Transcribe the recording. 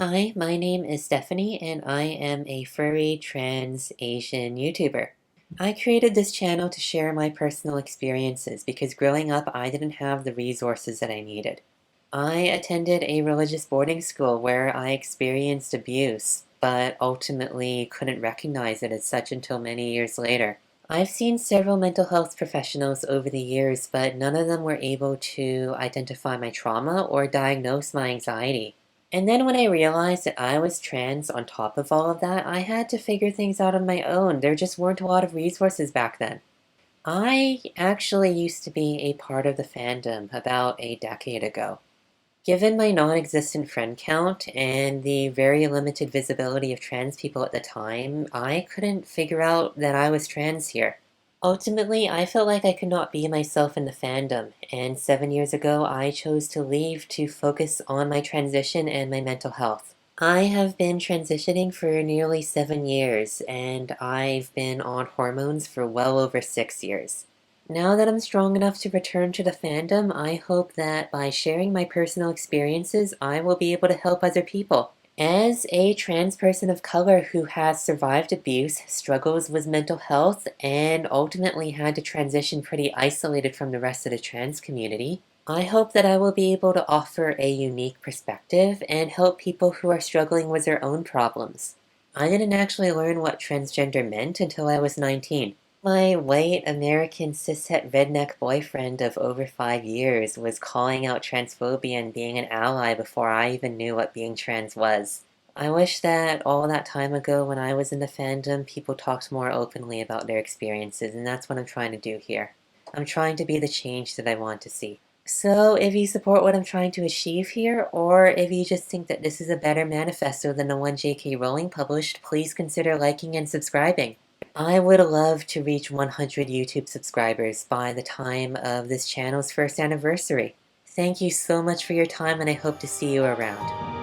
Hi, my name is Stephanie, and I am a furry trans Asian YouTuber. I created this channel to share my personal experiences because growing up I didn't have the resources that I needed. I attended a religious boarding school where I experienced abuse, but ultimately couldn't recognize it as such until many years later. I've seen several mental health professionals over the years, but none of them were able to identify my trauma or diagnose my anxiety. And then when I realized that I was trans on top of all of that, I had to figure things out on my own. There just weren't a lot of resources back then. I actually used to be a part of the fandom about a decade ago. Given my non-existent friend count and the very limited visibility of trans people at the time, I couldn't figure out that I was trans here. Ultimately, I felt like I could not be myself in the fandom, and 7 years ago I chose to leave to focus on my transition and my mental health. I have been transitioning for nearly 7 years, and I've been on hormones for well over 6 years. Now that I'm strong enough to return to the fandom, I hope that by sharing my personal experiences, I will be able to help other people. As a trans person of color who has survived abuse, struggles with mental health, and ultimately had to transition pretty isolated from the rest of the trans community, I hope that I will be able to offer a unique perspective and help people who are struggling with their own problems. I didn't actually learn what transgender meant until I was 19. My white American cishet redneck boyfriend of over 5 years was calling out transphobia and being an ally before I even knew what being trans was. I wish that all that time ago when I was in the fandom, people talked more openly about their experiences, and that's what I'm trying to do here. I'm trying to be the change that I want to see. So if you support what I'm trying to achieve here, or if you just think that this is a better manifesto than the one J.K. Rowling published, please consider liking and subscribing. I would love to reach 100 YouTube subscribers by the time of this channel's first anniversary. Thank you so much for your time, and I hope to see you around.